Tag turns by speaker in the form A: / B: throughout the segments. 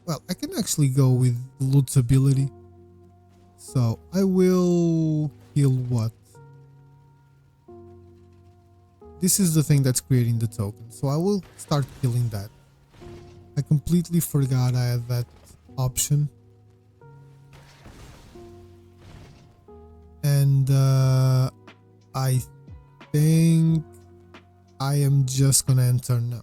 A: well, I can actually go with Loot's ability. So I will kill what? This is the thing that's creating the token. So I will start killing that. I completely forgot I had that option. And I think I am just gonna enter now.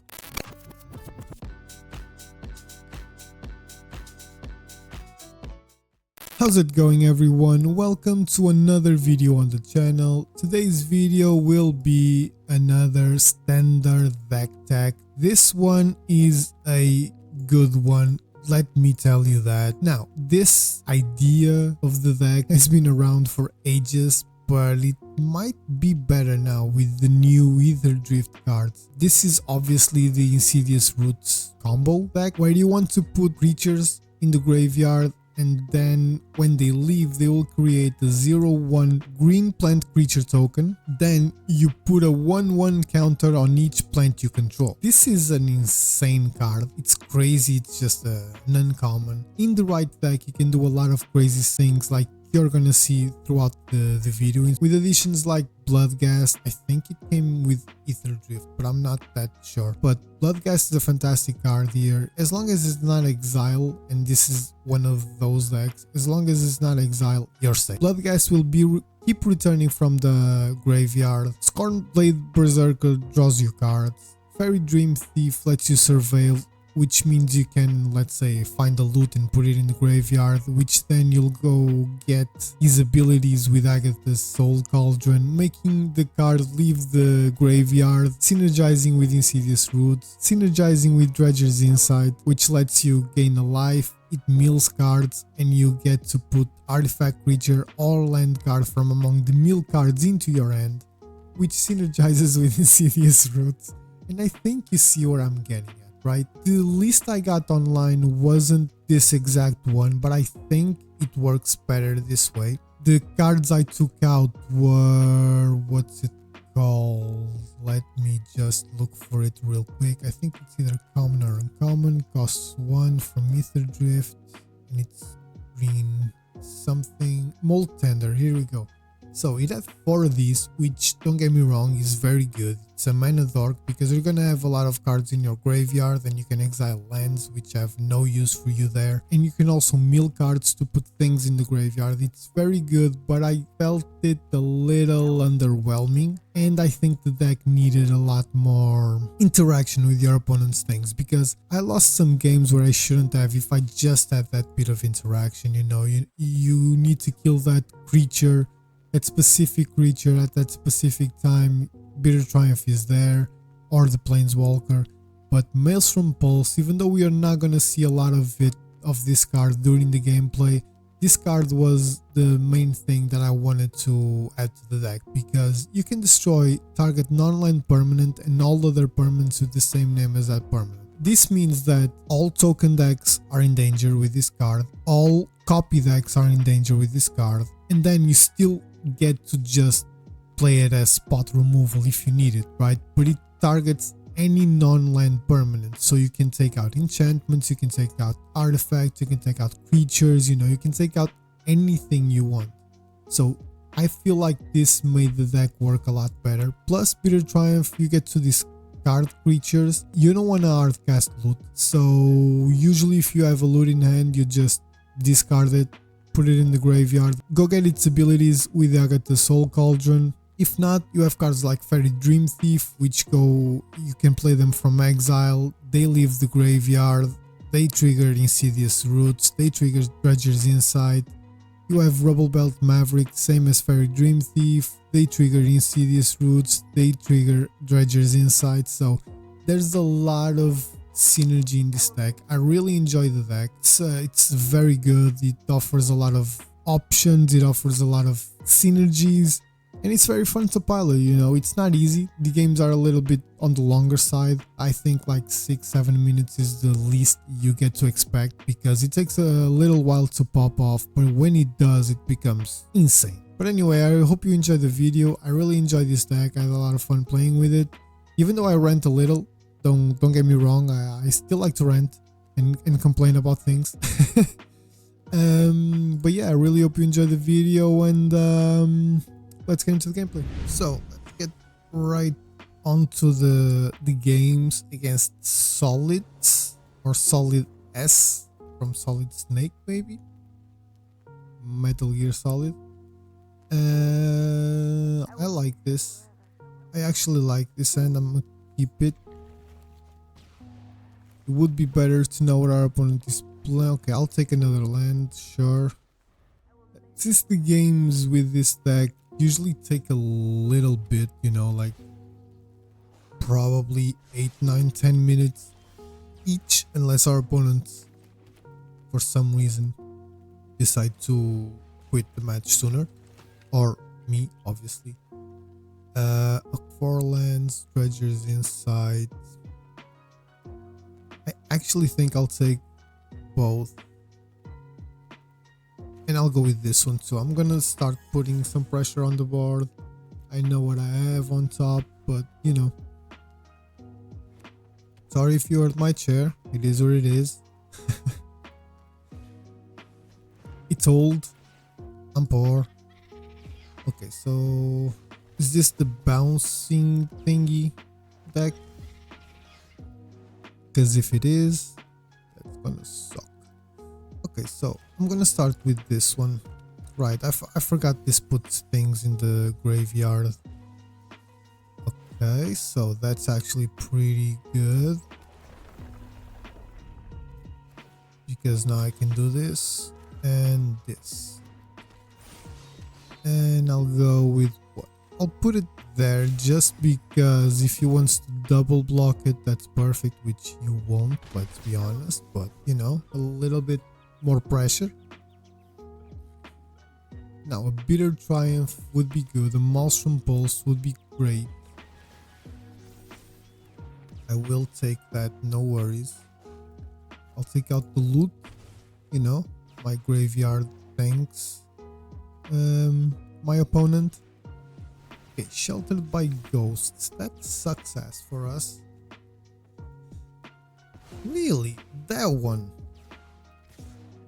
A: How's it going, everyone? Welcome to another video on the channel. Today's video will be another standard deck tech. This one is a good one, let me tell you that. Now, this idea of the deck has been around for ages, but it might be better now with the new Aetherdrift cards. This is obviously the Insidious Roots combo deck, where you want to put creatures in the graveyard, and then when they leave they will create a 0/1 green plant creature token. Then you put a 1/1 counter on each plant you control. This is an insane card. It's crazy. It's just an uncommon. In the right deck you can do a lot of crazy things like you're gonna see throughout the video, with additions like Bloodghast. I think it came with Aetherdrift, but I'm not that sure. But Bloodghast is a fantastic card here, as long as it's not exile, and this is one of those decks. As long as it's not exile, you're safe. Bloodghast will be keep returning from the graveyard. Scornblade Berserker draws you cards. Fairy Dream Thief lets you surveil, which means you can, let's say, find a loot and put it in the graveyard, which then you'll go get his abilities with Agatha's Soul Cauldron, making the card leave the graveyard, synergizing with Insidious Roots, synergizing with Dredger's Insight, which lets you gain a life. It mills cards, and you get to put artifact creature or land card from among the mill cards into your hand, which synergizes with Insidious Roots. And I think you see where I'm getting at, right? The list I got online wasn't this exact one, but I think it works better this way. The cards I took out were, what's it called? Let me just look for it real quick. I think it's either common or uncommon. Costs 1 from Aetherdrift, and it's green something. Mold Tender, here we go. So it had 4 of these, which, don't get me wrong, is very good. It's a mana dork because you're gonna have a lot of cards in your graveyard, and you can exile lands which have no use for you there, and you can also mill cards to put things in the graveyard. It's very good, but I felt it a little underwhelming, and I think the deck needed a lot more interaction with your opponent's things, because I lost some games where I shouldn't have if I just had that bit of interaction. You know, you need to kill that creature, that specific creature at that specific time. Bitter Triumph is there, or the Planeswalker. But Maelstrom Pulse, even though we are not gonna see a lot of this card during the gameplay, this card was the main thing that I wanted to add to the deck, because you can destroy target non-land permanent and all other permanents with the same name as that permanent. This means that all token decks are in danger with this card, all copy decks are in danger with this card, and then you still get to just play it as spot removal if you need it, right? But it targets any non-land permanent, so you can take out enchantments, you can take out artifacts, you can take out creatures, you know, you can take out anything you want. So I feel like this made the deck work a lot better. Plus Bitter Triumph, you get to discard creatures. You don't want to hardcast loot, so usually if you have a loot in hand, you just discard it, put it in the graveyard, go get its abilities with Agatha's Soul Cauldron. If not, you have cards like Fairy Dream Thief, which you can play them from exile, they leave the graveyard, they trigger Insidious Roots, they trigger Dredger's Insight. You have Rubble Belt Maverick, same as Fairy Dream Thief, they trigger Insidious Roots, they trigger Dredger's Insight. So there's a lot of synergy in this deck. I really enjoy the deck. It's very good. It offers a lot of options, it offers a lot of synergies, and it's very fun to pilot. You know, it's not easy. The games are a little bit on the longer side. I think like 6-7 minutes is the least you get to expect, because it takes a little while to pop off, but when it does, it becomes insane. But anyway, I hope you enjoyed the video. I really enjoyed this deck. I had a lot of fun playing with it, even though I rant a little. Don't get me wrong, I still like to rant. and complain about things. But yeah, I really hope you enjoyed the video, and let's get into the gameplay. So let's get right onto the games against Solid, or Solid S from Solid Snake, maybe Metal Gear Solid. I like this. I actually like this, and I'm gonna keep it. It would be better to know what our opponent is playing. Okay, I'll take another land, sure. Since the games with this deck usually take a little bit, you know, like probably 8, 9, 10 minutes each, unless our opponents for some reason decide to quit the match sooner, or me, obviously. 4 lands, Dredger's Insight. I actually think I'll take both, and I'll go with this one too. I'm gonna start putting some pressure on the board. I know what I have on top, but you know, sorry if you hurt my chair. It is what it is. It's old. I'm poor. Okay, so is this the bouncing thingy deck? Because if it is, that's gonna suck. Okay, so I'm gonna start with this one. Right, I forgot this puts things in the graveyard. Okay, so that's actually pretty good, because now I can do this and this, and I'll go with what? I'll put it there just because if he wants to double block it, that's perfect, which you won't, let's be honest, but you know, a little bit more pressure. Now a Bitter Triumph would be good, a Maelstrom Pulse would be great. I will take that, no worries. I'll take out the loot, you know, my graveyard thanks my opponent. Okay, Sheltered by Ghosts, that sucks ass for us. Really? That one?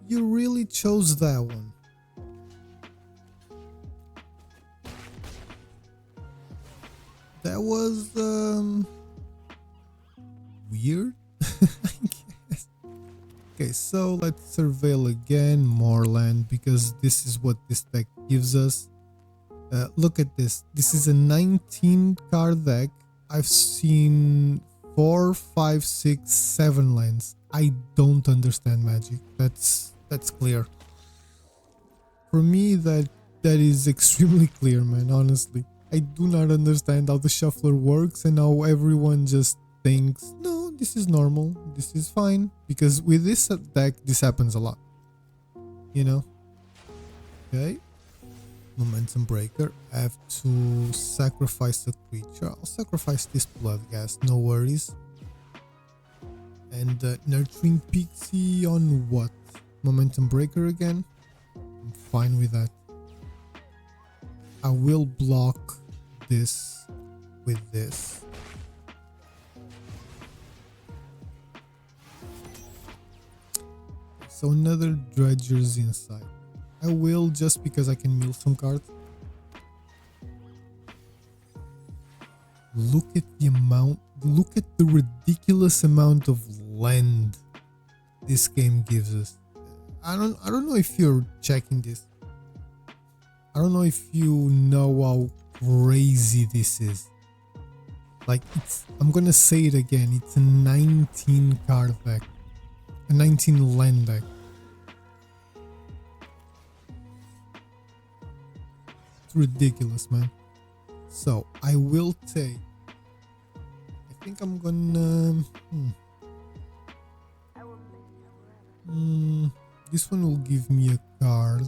A: You really chose that one? That was weird. I guess. Okay, so let's surveil again, more land, because this is what this deck gives us. Look at this. This is a 19 card deck. I've seen 4, 5, 6, 7 lands. I don't understand Magic. That's clear. For me, that is extremely clear, man. Honestly, I do not understand how the shuffler works and how everyone just thinks, no, this is normal, this is fine, because with this deck, this happens a lot. You know. Okay. Momentum Breaker. I have to sacrifice a creature. I'll sacrifice this Bloodghast, no worries. And Nurturing Pixie on what? Momentum Breaker again? I'm fine with that. I will block this with this. So another Dredger's Insight. I will, just because I can mill some cards. Look at the amount, look at the ridiculous amount of land this game gives us. I don't know if you're checking this. I don't know if you know how crazy this is. Like, I'm gonna say it again, it's a 19 card deck. A 19 land deck. Ridiculous, man. So I will take, I think I'm gonna this one will give me a card.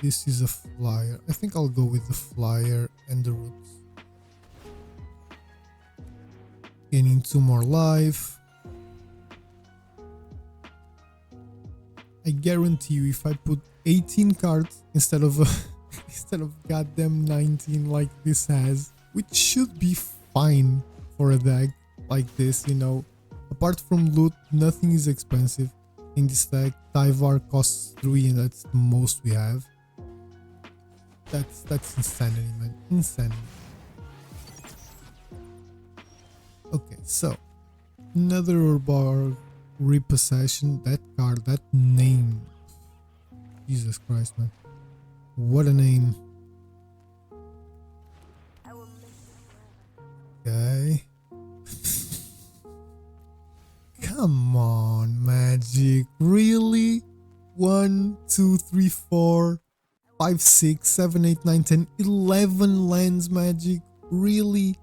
A: This is a flyer. I think I'll go with the flyer and the roots. Gaining 2 more life. I guarantee you, if I put 18 cards instead of goddamn 19 like this has, which should be fine for a deck like this, you know, a Apart from loot, nothing is expensive in this deck. Tyvar costs 3 and that's the most we have. That's insanity, man. Insanity. Okay, so another Urbar repossession. That card, that name. Jesus Christ, man. What a name. Okay. Come on, Magic. Really? 1, 2, 3, 4, 5, 6, 7, 8, 9, 10, 11 lands, Magic. Really?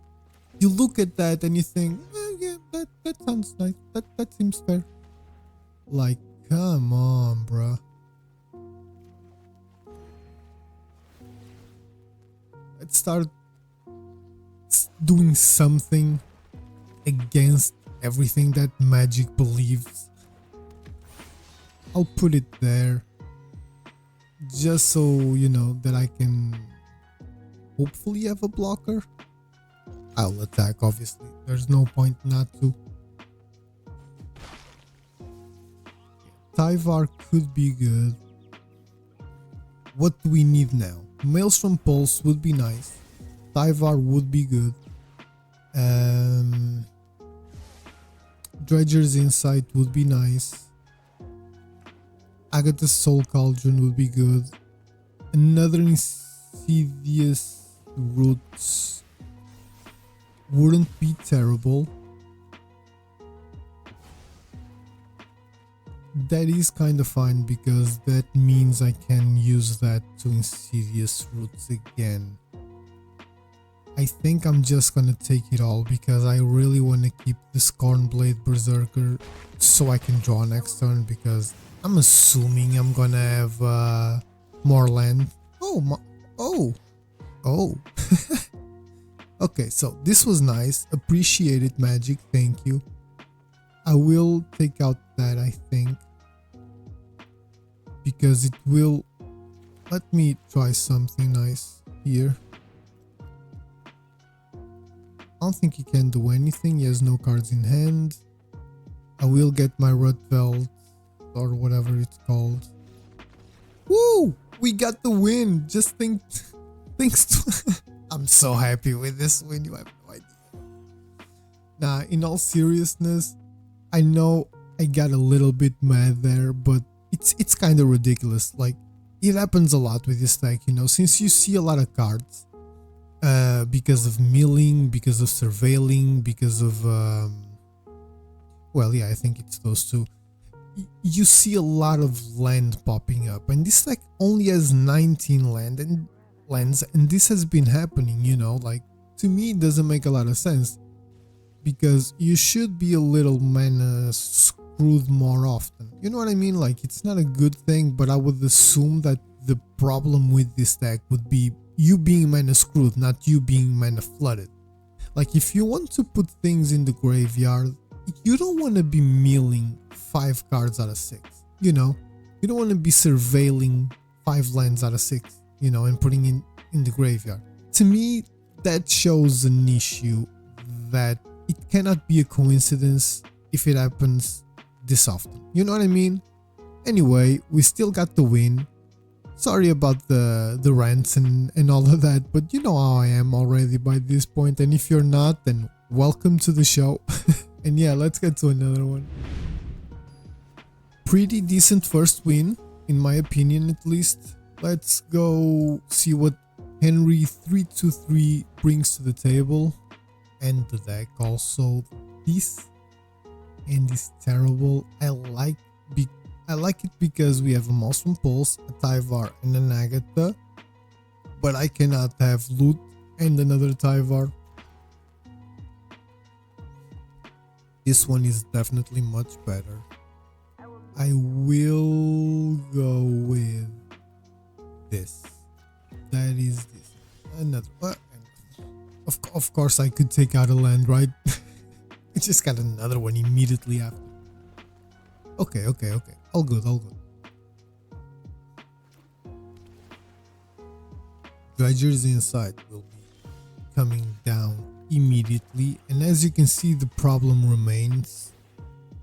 A: You look at that and you think, yeah, that sounds nice. That seems fair. Like, come on, bruh. Let's start doing something against everything that Magic believes. I'll put it there just so you know that I can hopefully have a blocker. I'll attack, obviously. There's no point not to. Tyvar could be good. What do we need now? Maelstrom Pulse would be nice. Tyvar would be good. Dredger's Insight would be nice. Agatha's Soul Cauldron would be good. Another Insidious Roots wouldn't be terrible. That is kind of fine because that means I can use that to Insidious Roots again. I think I'm just gonna take it all because I really want to keep the Scornblade Berserker so I can draw next turn, because I'm assuming I'm gonna have more land. Oh. Okay, so this was nice. Appreciate it, Magic. Thank you. I will take out that, I think, because it will let me try something nice here. I don't think he can do anything. He has no cards in hand. I will get my Rutveld or whatever it's called. Woo! We got the win. Just thanks to I'm so happy with this win. You have no idea. Nah, in all seriousness, I know I got a little bit mad there, but it's kind of ridiculous. Like, it happens a lot with this deck, you know, since you see a lot of cards. Because of milling, because of surveilling, because of well, yeah, I think it's those two. You see a lot of land popping up, and this deck only has 19 lands, and this has been happening, you know. Like, to me it doesn't make a lot of sense, because you should be a little mana screwed more often, you know what I mean? Like, it's not a good thing, but I would assume that the problem with this deck would be you being mana screwed, not you being mana flooded. Like, if you want to put things in the graveyard, you don't want to be milling 5 cards out of 6, you know. You don't want to be surveilling 5 lands out of 6, you know, and putting in the graveyard. To me, that shows an issue that it cannot be a coincidence if it happens this often, you know what I mean? Anyway, we still got the win. Sorry about the rants and all of that, but you know how I am already by this point, and if you're not, then welcome to the show. And yeah, let's get to another one. Pretty decent first win, in my opinion at least. Let's go see what Henry 323 brings to the table, and the deck also. This and is terrible. I like it because we have a Maelstrom Pulse, a Tyvar, and an Agatha, but I cannot have loot and another Tyvar. This one is definitely much better. I will go with this. That is this. Another. Of course, I could take out a land, right? I just got another one immediately after. Okay. All good. Dredger's Insight will be coming down immediately, and as you can see, the problem remains.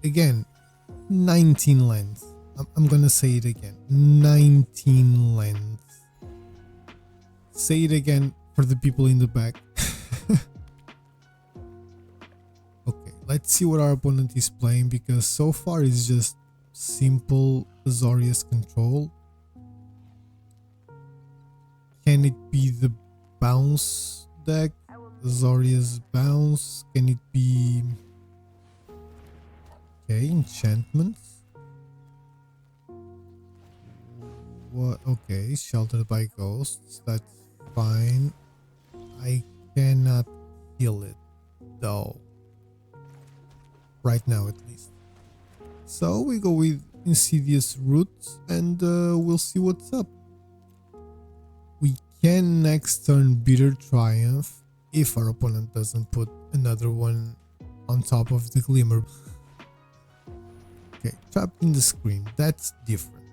A: again, 19 length. I'm gonna say it again, 19 length. Say it again for the people in the back. Okay, let's see what our opponent is playing, because so far it's just simple Azorius control. Can it be the bounce deck? Azorius bounce? Can it be... Okay, enchantments. What? Okay, sheltered by ghosts. That's fine. I cannot kill it though. Right now, at least. So we go with Insidious Roots, and we'll see what's up. We can next turn Bitter Triumph if our opponent doesn't put another one on top of the Glimmer. Okay, trapped in the screen. That's different.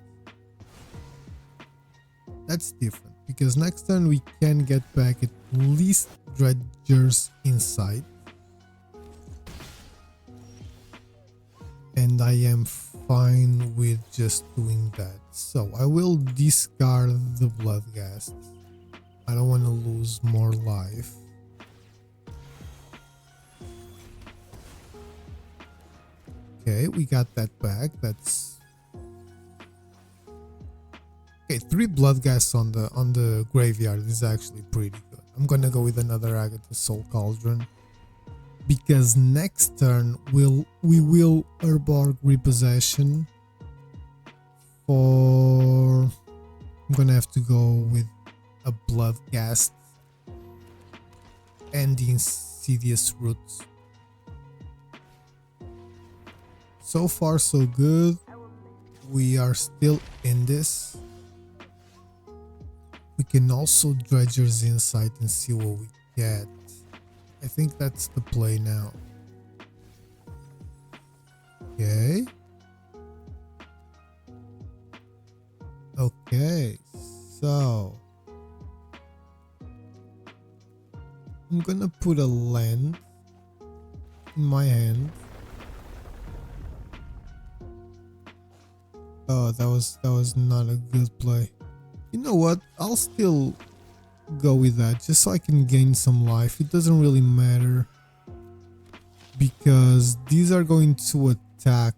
A: That's different, because next turn we can get back at least Dredger's Insight. And I am fine with just doing that. So I will discard the Bloodghast. I don't want to lose more life. Okay, we got that back. That's okay. 3 Bloodghasts on the graveyard is actually pretty good. I'm gonna go with another Agatha Soul Cauldron, because next turn we will Urborg Repossession for... I'm gonna have to go with a Bloodghast and the Insidious Roots. So far so good. We are still in this. We can also Dredger's Insight and see what we get. I think that's the play now. Okay. Okay, so I'm gonna put a land in my hand. Oh, that was not a good play. You know what? I'll still go with that just so I can gain some life. It doesn't really matter, because these are going to attack.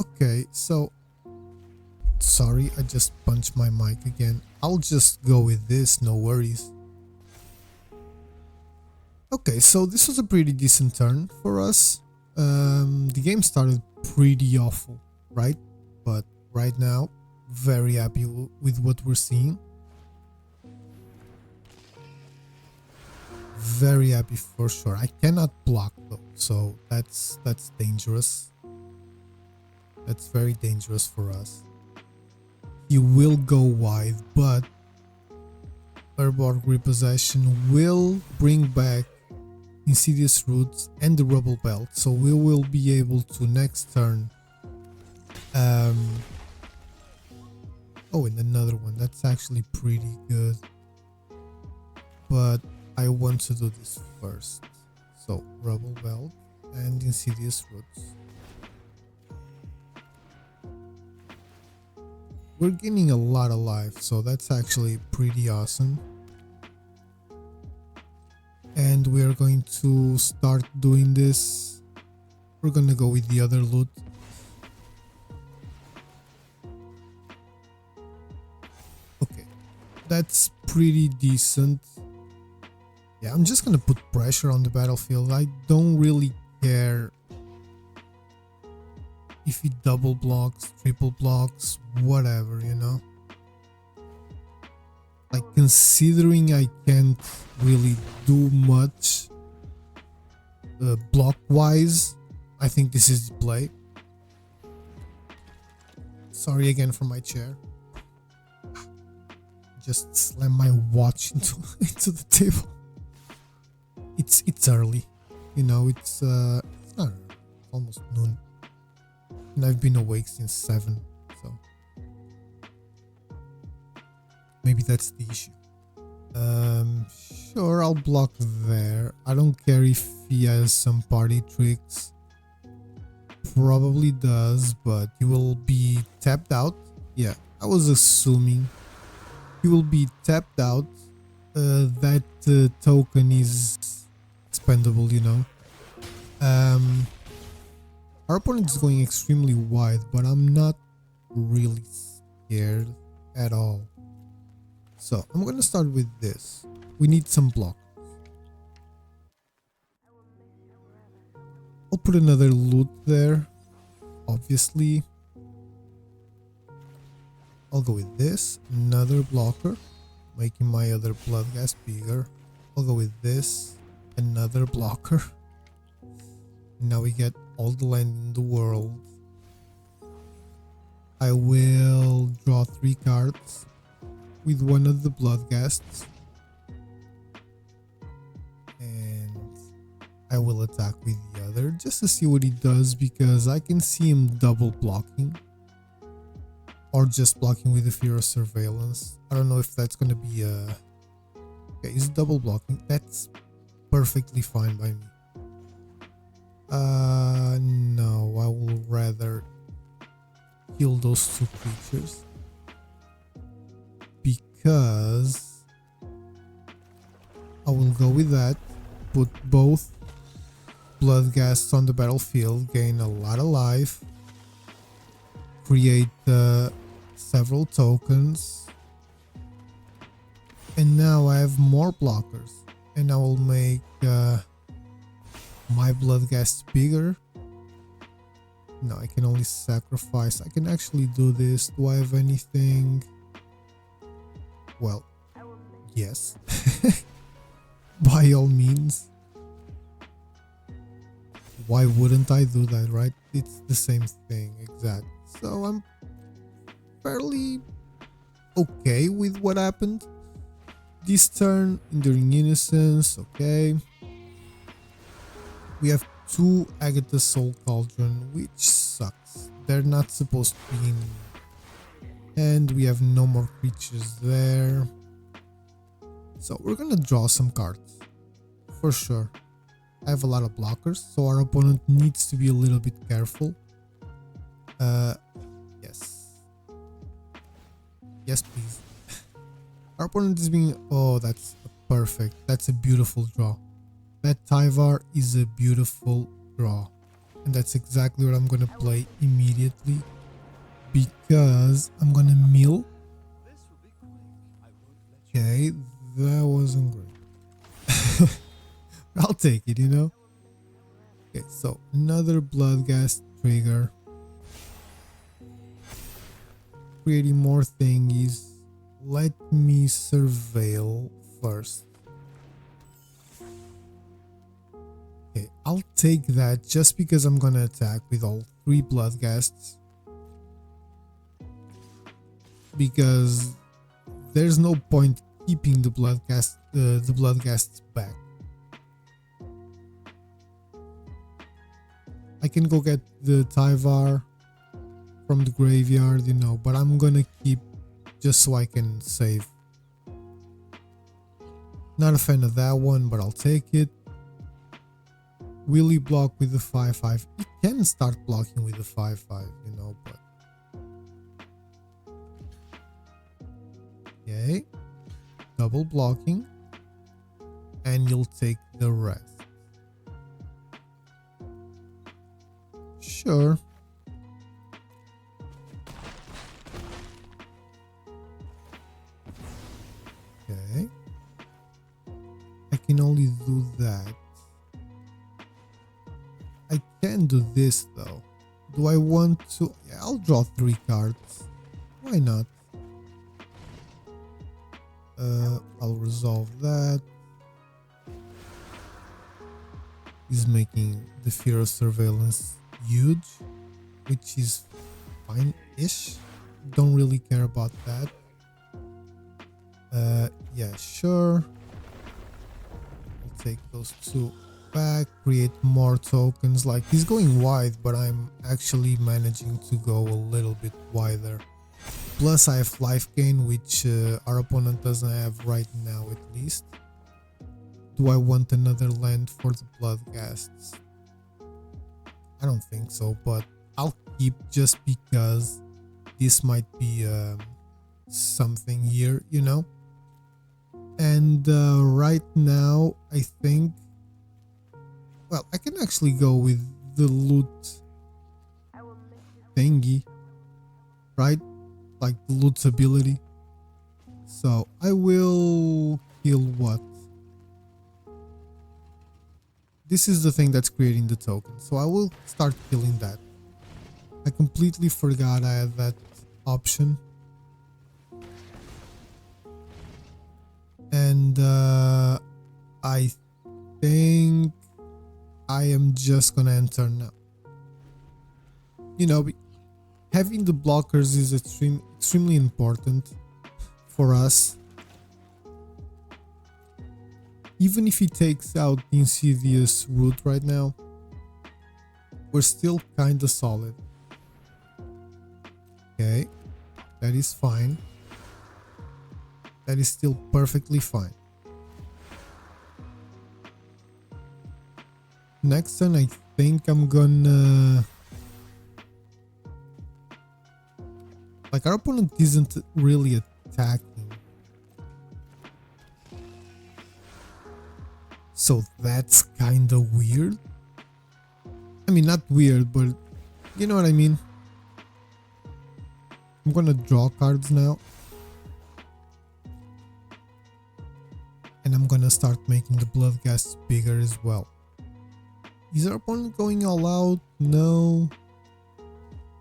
A: Okay, so sorry, I just punched my mic again. I'll just go with this, no worries. Okay, so this was a pretty decent turn for us. The game started pretty awful, right? But right now, very happy with what we're seeing. Very happy for sure. I cannot block though, so that's dangerous. That's very dangerous for us. He will go wide, but Urborg Repossession will bring back Insidious Roots and the Rubble Belt, so we will be able to next turn oh, and another one. That's actually pretty good, but I want to do this first. So Rubble Belt and Insidious Roots. We're gaining a lot of life, so that's actually pretty awesome. And we are going to start doing this. We're gonna go with the other loot. Okay, that's pretty decent. Yeah, I'm just gonna put pressure on the battlefield. I don't really care if he double blocks, triple blocks, whatever, you know. Like, considering I can't really do much block wise, I think this is the play. Sorry again for my chair. Just slam my watch into the table. It's early, you know. It's not early, it's almost noon, and I've been awake since 7. So Maybe that's the issue. Sure, I'll block there. I don't care if he has some party tricks. Probably does, but he will be tapped out. Yeah, I was assuming he will be tapped out. That token is expendable, you know. Our opponent is going extremely wide, but I'm not really scared at all. So I'm gonna start with this. We need some block. I'll put another loot there, obviously. I'll go with this, another blocker, making my other blood gas bigger. I'll go with this, another blocker. Now we get all the land in the world. I will draw 3 cards with one of the blood ghasts. And I will attack with the other just to see what he does, because I can see him double blocking. Or just blocking with the Fear of Surveillance. I don't know if that's gonna be a... Okay, he's double blocking. That's perfectly fine by me. No, I will rather kill those 2 creatures. Because I will go with that. Put both blood ghasts on the battlefield, gain a lot of life. Create several tokens, and now I have more blockers, and I will make my blood gas bigger. No, I can only sacrifice. I can actually do this. Do I have anything? Well, yes. By all means. Why wouldn't I do that, right? It's the same thing, exactly. So I'm fairly okay with what happened this turn. Enduring Innocence, okay. We have 2 Agatha Soul Cauldron, which sucks. They're not supposed to be in. And we have no more creatures there. So we're gonna draw some cards, for sure. I have a lot of blockers, so our opponent needs to be a little bit careful. Yes. Yes, please. Our opponent is being... Oh, that's perfect. That's a beautiful draw. That Tyvar is a beautiful draw. And that's exactly what I'm going to play immediately. Because I'm going to mill. Okay, that wasn't great. I'll take it, you know. Okay, so another blood gas trigger. Creating more thingies. Let me surveil first. Okay, I'll take that just because I'm gonna attack with all 3 blood ghasts. Because there's no point keeping the blood ghasts back. I can go get the Tyvar from the graveyard, you know, but I'm gonna keep just so I can save. Not a fan of that one, but I'll take it. Will he block with the 5/5? He can start blocking with the 5/5, you know, but... Okay. Double blocking. And you'll take the rest. Sure. Okay. I can only do that. I can do this though. Do I want to? Yeah, I'll draw 3 cards. Why not? I'll resolve that. He's making the Fear of Surveillance huge, which is fine-ish. Don't really care about that. Yeah, sure. I'll take those 2 back, create more tokens. Like, he's going wide, but I'm actually managing to go a little bit wider. Plus I have life gain, which our opponent doesn't have right now at least. Do I want another land for the Bloodghasts? I don't think so, but I'll keep just because this might be something here, you know. And right now I think, well, I can actually go with the loot thingy, right? Like the loot's ability. So I will kill what? This is the thing that's creating the token, so I will start killing that. I completely forgot I had that option. And I think I am just gonna enter now. You know, having the blockers is extremely important for us. Even if he takes out the Insidious route right now, we're still kinda solid. Okay, that is fine. That is still perfectly fine. Next turn, I think I'm gonna... Like, our opponent isn't really attacking. So that's kinda weird. I mean, not weird, but you know what I mean. I'm gonna draw cards now. And I'm gonna start making the Bloodghasts bigger as well. Is our opponent going all out? No.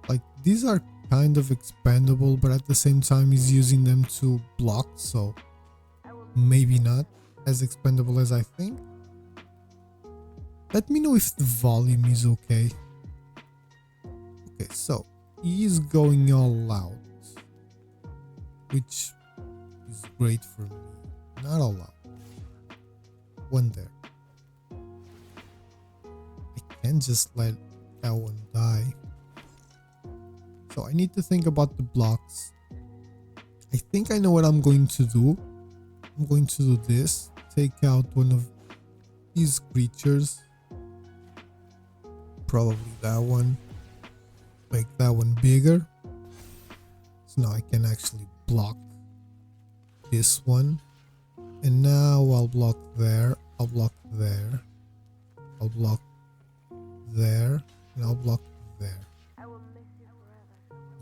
A: Like, these are kind of expendable, but at the same time he's using them to block, so maybe not as expendable as I think. Let me know if the volume is okay. Okay, so he is going all out, which is great for me. Not all out. One there. I can't just let that one die. So I need to think about the blocks. I think I know what I'm going to do. I'm going to do this. Take out one of these creatures. Probably that one. Make that one bigger. So now I can actually block this one. And now I'll block there. I'll block there. I'll block there. And I'll block there.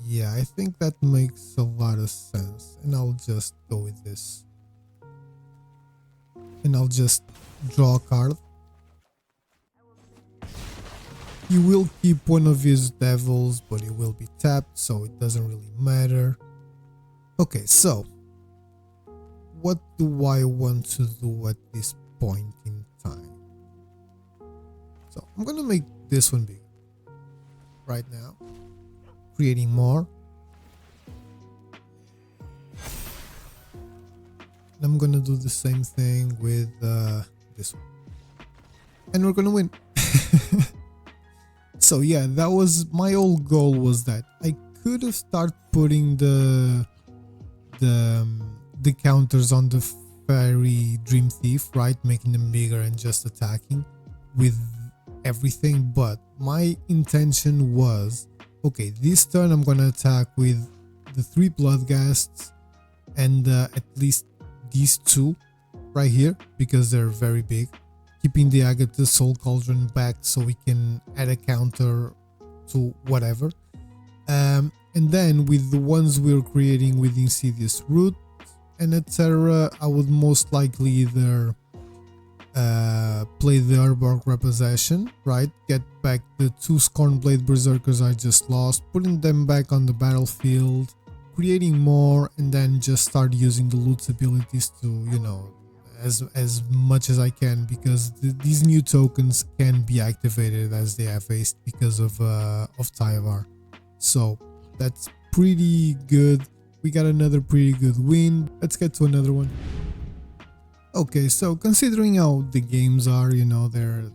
A: Yeah, I think that makes a lot of sense. And I'll just go with this. And I'll just draw a card. He will keep one of his devils, but it will be tapped, so it doesn't really matter. Okay, so what do I want to do at this point in time? So I'm gonna make this one big right now, creating more. And I'm gonna do the same thing with this one, and we're gonna win. So yeah, that was my whole goal, was that I could have started putting the counters on the Fairy Dream Thief, right, making them bigger and just attacking with everything, but my intention was, okay, this turn I'm gonna attack with the 3 Bloodghasts and at least these 2 right here, because they're very big, keeping the Agatha Soul Cauldron back so we can add a counter to whatever, and then with the ones we're creating with Insidious Root and etc., I would most likely either play the Urborg Repossession, right, get back the 2 Scornblade Berserkers I just lost, putting them back on the battlefield, creating more, and then just start using the loot's abilities to, you know, as much as I can, because these new tokens can be activated as they have haste because of Tyvar. So that's pretty good. We got another pretty good win. Let's get to another one. Okay, so considering how the games are, you know, they're,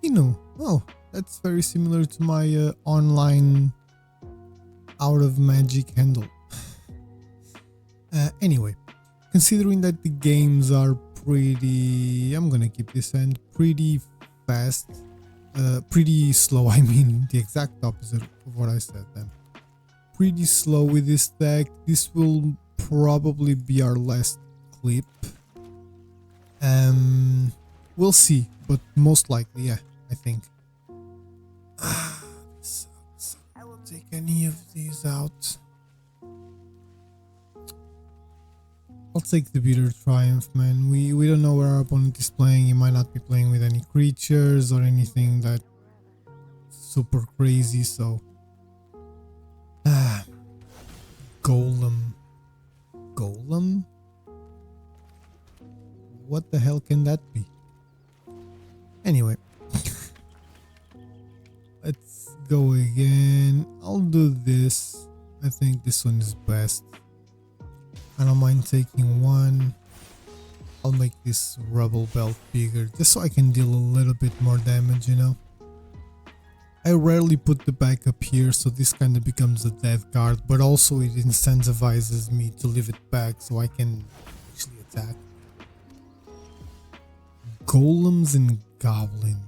A: you know, oh, that's very similar to my online Out of Magic handle. Anyway, considering that the games are pretty, I'm gonna keep this end pretty fast, pretty slow. I mean the exact opposite of what I said then. Pretty slow with this deck. This will probably be our last clip. We'll see, but most likely, yeah, I think. This sucks. I won't take any of these out. I'll take the bitter triumph, man. We don't know where our opponent is playing. He might not be playing with any creatures or anything that super crazy, so Golem. Golem? What the hell can that be? Anyway. Let's go again. I'll do this. I think this one is best. I don't mind taking one. I'll make this rubble belt bigger just so I can deal a little bit more damage, you know. I rarely put the backup here, so this kind of becomes a death card, but also it incentivizes me to leave it back so I can actually attack. Golems and goblins.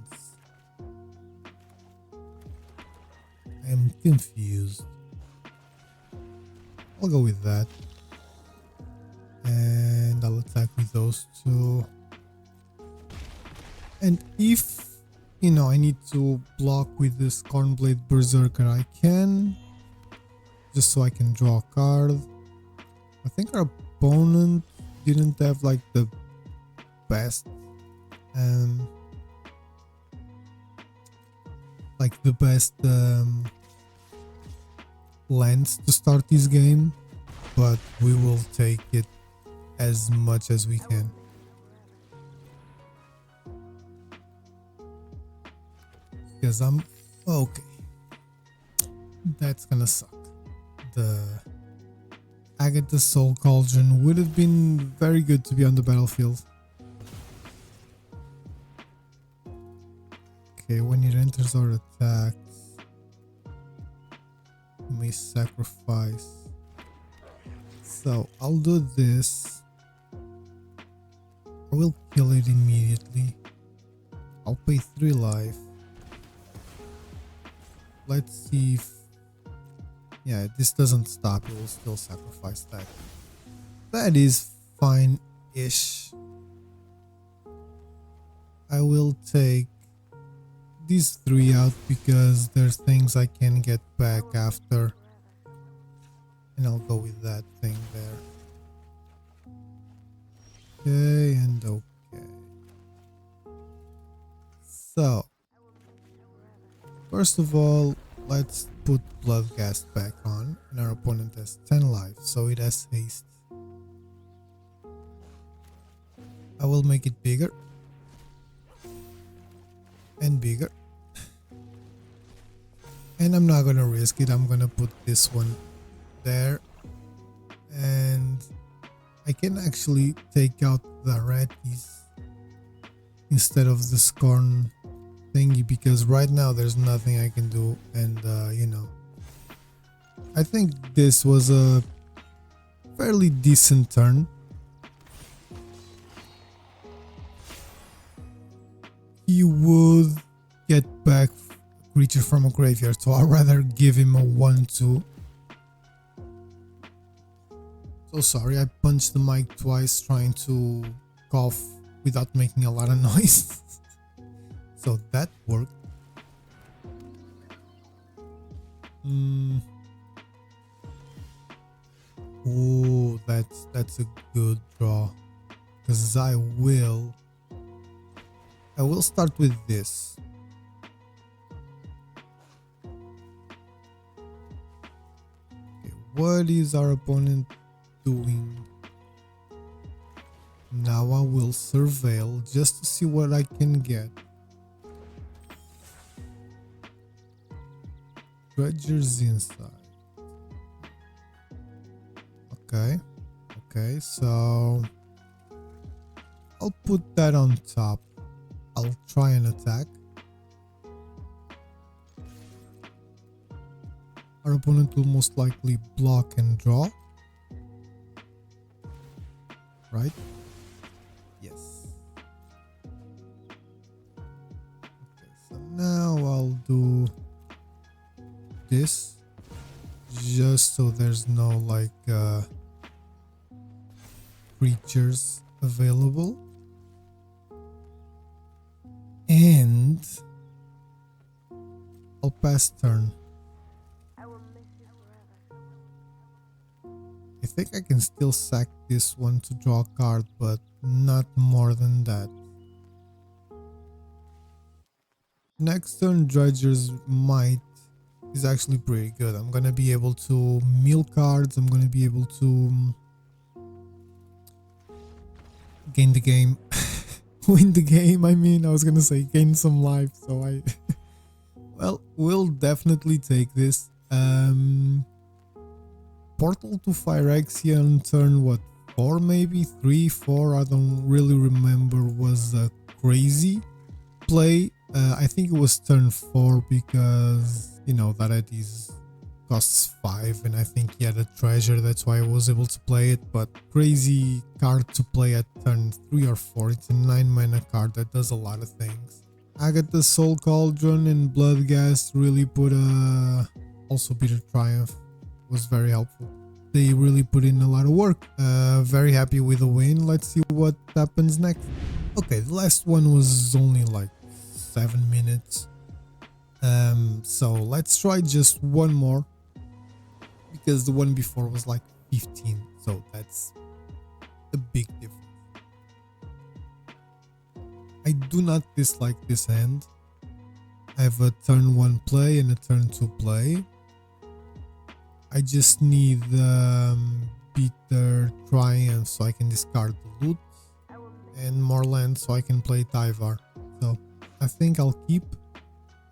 A: I am confused. I'll go with that. And I'll attack with those two. And if, you know, I need to block with this Cornblade Berserker, I can. Just so I can draw a card. I think our opponent didn't have like the best lands to start this game, but we will take it as much as we can. Because I'm okay. That's gonna suck. The Agatha Soul Cauldron would have been very good to be on the battlefield. Okay, when it enters or attacks, you may sacrifice. So I'll do this. I will kill it immediately. I'll pay 3 life. Let's see if... yeah, this doesn't stop. It will still sacrifice that. That is fine-ish. I will take these 3 out because there's things I can get back after. And I'll go with that thing there. Okay, and okay. So, first of all, let's put Bloodghast back on. And our opponent has 10 lives, so it has haste. I will make it bigger. And bigger. And I'm not gonna risk it. I'm gonna put this one there. And I can actually take out the Ratties instead of the Scorn thingy, because right now there's nothing I can do. And you know, I think this was a fairly decent turn. He would get back a creature from a graveyard, so I'd rather give him a 1-2. So sorry, I punched the mic twice trying to cough without making a lot of noise. So that worked. Oh, that's a good draw, because I will start with this. Okay, what is our opponent doing? Now I will surveil just to see what I can get. Dredger's Inside. Okay, so I'll put that on top. I'll try and attack. Our opponent will most likely block and draw. right? Yes. Okay, so now I'll do this just so there's no like creatures available. And I'll pass turn. I think I can still sack this one to draw a card, but not more than that. Next turn, Dredger's Might is actually pretty good. I'm gonna be able to mill cards. I'm gonna be able to gain the game. Win the game, I mean. I was gonna say gain some life, so I... Well, we'll definitely take this. Portal to Phyrexia on turn, what, 4 maybe? 3, 4, I don't really remember, was a crazy play. I think it was turn 4 because, you know, that it is costs 5 and I think he had a treasure, that's why I was able to play it. But crazy card to play at turn 3 or 4, it's a 9 mana card that does a lot of things. Agatha's Soul Cauldron and Bloodghast really put a... Also Bitter Triumph was very helpful. They really put in a lot of work. Very happy with the win. Let's see what happens next. Okay, the last one was only like 7 minutes. So let's try just one more, because the one before was like 15, so that's a big difference. I do not dislike this hand. I have a turn 1 play and a turn 2 play. I just need Bitter Triumph so I can discard the loot, and more land so I can play Tyvar. So I think I'll keep.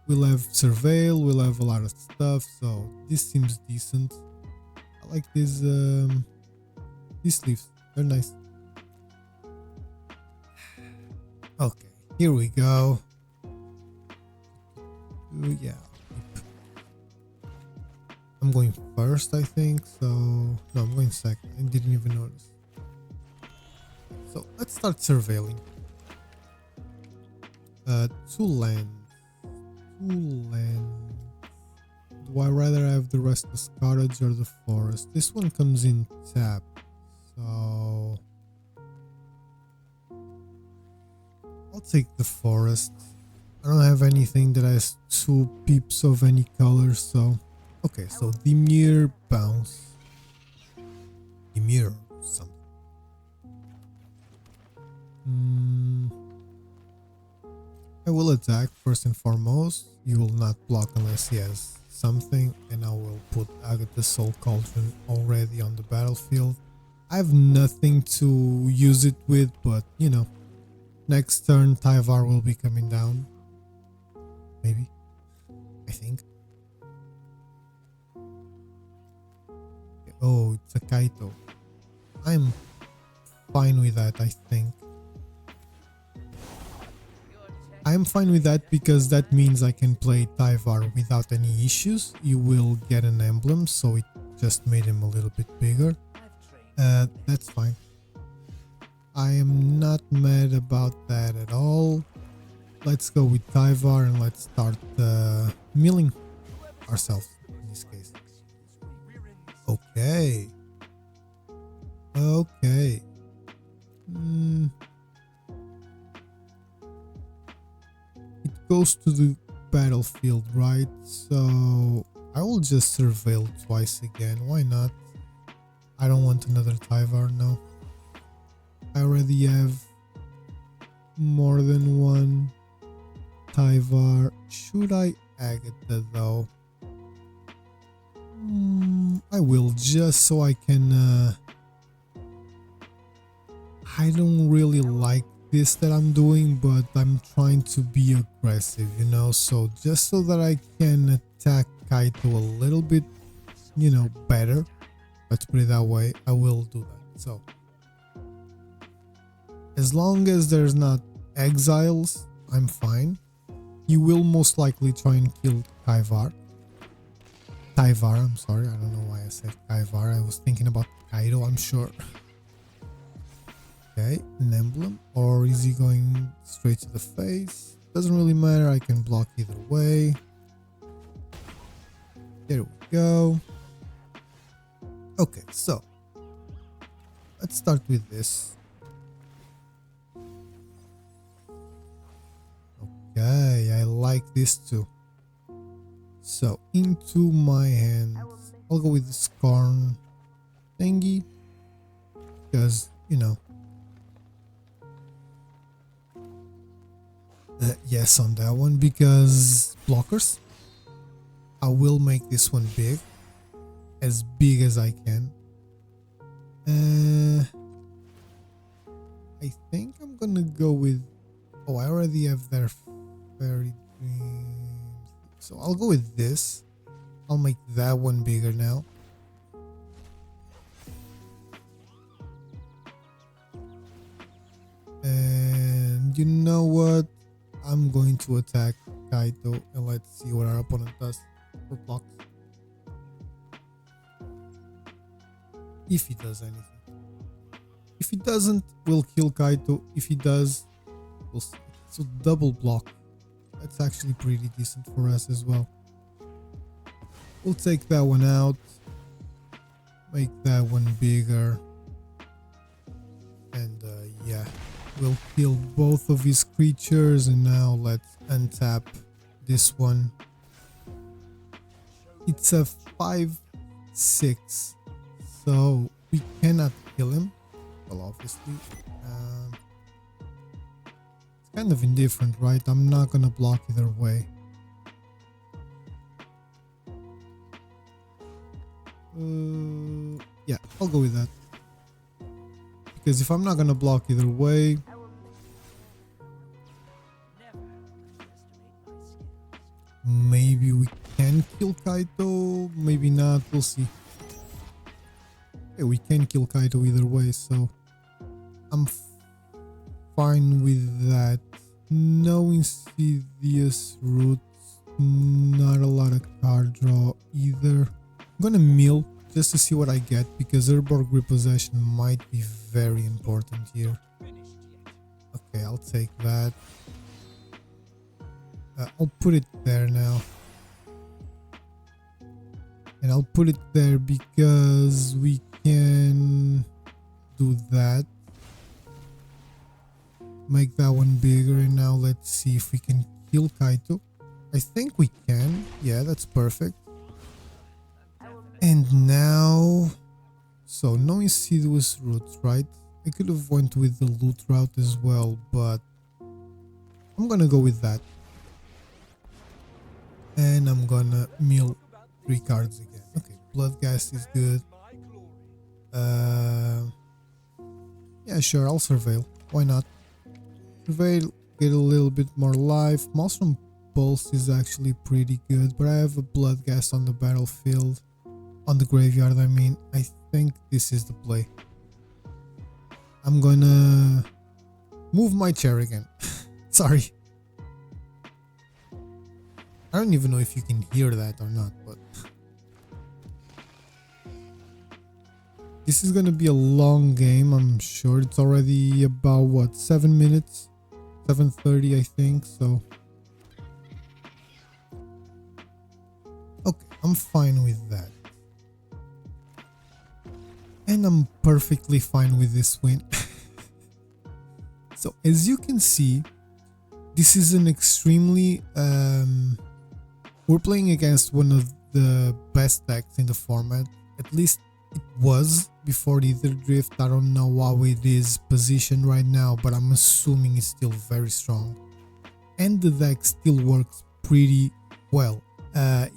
A: We'll have Surveil, we'll have a lot of stuff, so this seems decent. I like these sleeves, they're nice. Okay, here we go. Yeah, I'm going first, I think, so... No, I'm going second, I didn't even notice. So, let's start surveilling. 2 lands. 2 lands. Do I rather have the Restless Cottage or the Forest? This one comes in tap, so... I'll take the Forest. I don't have anything that has 2 peeps of any color, so... Okay, so Dimir bounce. Dimir something. I will attack first and foremost. You will not block unless he has something, and I will put Agatha's Soul Cauldron already on the battlefield. I have nothing to use it with, but you know, next turn Tyvar will be coming down. Maybe. I think. Oh, it's a Kaito. I'm fine with that, I think. I'm fine with that because that means I can play Tyvar without any issues. You will get an emblem, so it just made him a little bit bigger. That's fine. I am not mad about that at all. Let's go with Tyvar and let's start milling ourselves in this case. Okay. Okay. It goes to the battlefield, right? So I will just surveil twice again. Why not? I don't want another Tyvar, no. I already have more than one Tyvar. Should I Agatha though? I will, just so I can I don't really like this that I'm doing, but I'm trying to be aggressive, you know, so just so that I can attack Kaito a little bit, you know, better, let's put it that way, I will do that. So as long as there's not exiles, I'm fine. He will most likely try and kill Tyvar, I'm sorry, I don't know why I said Tyvar. I was thinking about Kaido, I'm sure. Okay, an emblem, or is he going straight to the face? Doesn't really matter, I can block either way. There we go. Okay, so let's start with this. Okay, I like this too. So into my hands, I'll go with the Scorn thingy, because, you know, yes on that one, because blockers. I will make this one big as I can. I think I'm gonna go with, oh, I already have their fairy dreams, so I'll go with this. I'll make that one bigger now. And you know what? I'm going to attack Kaito and let's see what our opponent does for blocks. If he does anything. If he doesn't, we'll kill Kaito. If he does, we'll see. So double block. That's actually pretty decent for us as well. We'll take that one out. Make that one bigger. And yeah. We'll kill both of his creatures, and now let's untap this one. It's a 5/6, so we cannot kill him. Well, obviously. It's kind of indifferent, right? I'm not gonna block either way. Yeah, I'll go with that. Because if I'm not gonna block either way, maybe we can kill Kaito, maybe not, we'll see. Okay, we can kill Kaito either way, so I'm fine with that. No Insidious roots, not a lot of card draw either. I'm gonna mill just to see what I get, because Urborg Repossession might be very important here. Okay, I'll take that. I'll put it there now. And I'll put it there because we can do that. Make that one bigger, and now let's see if we can kill Kaito. I think we can. Yeah, that's perfect. And now, so no Insidious roots, right? I could have went with the loot route as well, but I'm gonna go with that. And I'm gonna mill 3 cards again. Okay, Bloodghast is good. Yeah, sure, I'll Surveil. Why not? Surveil, get a little bit more life. Maelstrom Pulse is actually pretty good, but I have a Bloodghast on the battlefield. On the graveyard, I mean. I think this is the play. I'm gonna move my chair again. Sorry. I don't even know if you can hear that or not, but this is gonna be a long game, I'm sure. It's already about, what, 7 minutes? 7:30, I think, so. Okay, I'm fine with that. And I'm perfectly fine with this win. So, as you can see, this is an extremely... we're playing against one of the best decks in the format. At least it was before the Aetherdrift. I don't know how it is positioned right now, but I'm assuming it's still very strong. And the deck still works pretty well.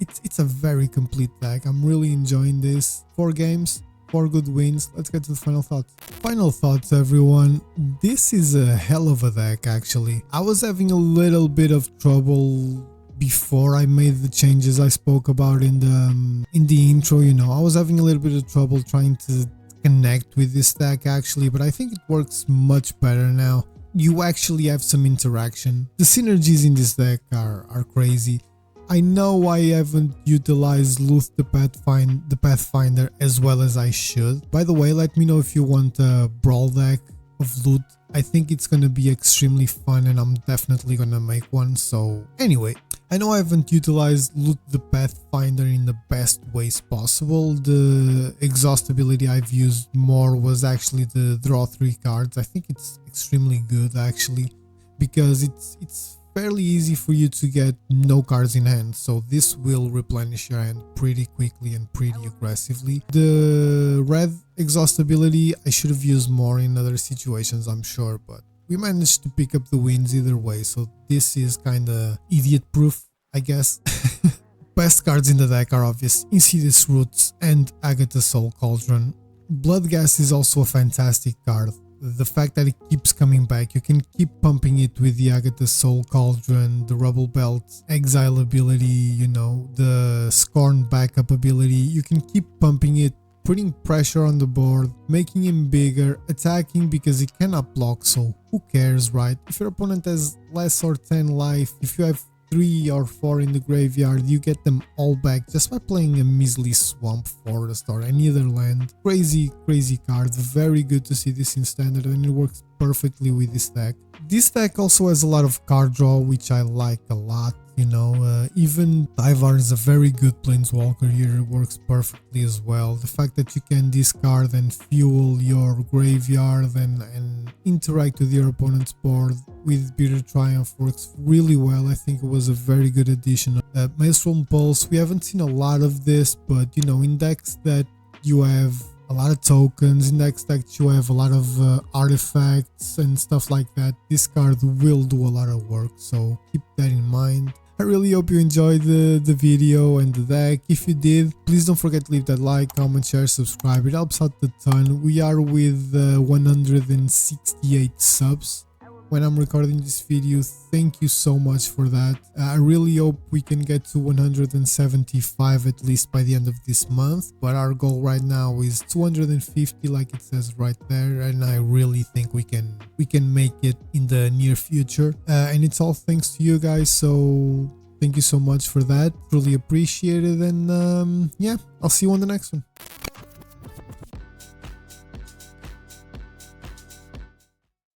A: It's a very complete deck. I'm really enjoying this. 4 games, 4 good wins. Let's get to the final thoughts. Final thoughts, everyone. This is a hell of a deck, actually. I was having a little bit of trouble before I made the changes I spoke about in the intro. You know, I was having a little bit of trouble trying to connect with this deck, actually, but I think it works much better now. You actually have some interaction. The synergies in this deck are crazy. I know I haven't utilized Luth the Pathfinder as well as I should. By the way, let me know if you want a brawl deck of loot. I think it's gonna be extremely fun and I'm definitely gonna make one. So anyway, I know I haven't utilized Loot the Pathfinder in the best ways possible. The exhaust ability I've used more was actually the draw 3 cards. I think it's extremely good actually, because it's fairly easy for you to get no cards in hand, so this will replenish your hand pretty quickly and pretty aggressively. The red exhaust ability I should have used more in other situations, I'm sure, but we managed to pick up the wins either way, so this is kinda idiot proof, I guess. Best cards in the deck are obvious: Insidious Roots and Agatha Soul Cauldron. Bloodgas is also a fantastic card. The fact that it keeps coming back, you can keep pumping it with the Agatha Soul Cauldron, the Rubble Belt exile ability, you know, the Scorn backup ability. You can keep pumping it, putting pressure on the board, making him bigger, attacking because he cannot block, so who cares, right? If your opponent has less or 10 life, if you have 3 or 4 in the graveyard, you get them all back just by playing a measly Swamp Forest or any other land. Crazy card, very good to see this in standard, and it works perfectly with this deck. This deck also has a lot of card draw, which I like a lot, you know. Even Tyvar is a very good planeswalker here, it works perfectly as well. The fact that you can discard and fuel your graveyard and interact with your opponent's board with Bitter Triumph works really well. I think it was a very good addition. Maelstrom Pulse, we haven't seen a lot of this, but you know, in decks that you have a lot of tokens, in decks that you have a lot of artifacts and stuff like that, this card will do a lot of work, so keep that in mind. I really hope you enjoyed the video and the deck. If you did, please don't forget to leave that like, comment, share, subscribe. It helps out a ton. We are with 168 subs when I'm recording this video. Thank you so much for that. I really hope we can get to 175 at least by the end of this month, but our goal right now is 250 like it says right there, and I really think we can make it in the near future, and it's all thanks to you guys, so thank you so much for that, truly appreciate it. And yeah, I'll see you on the next one.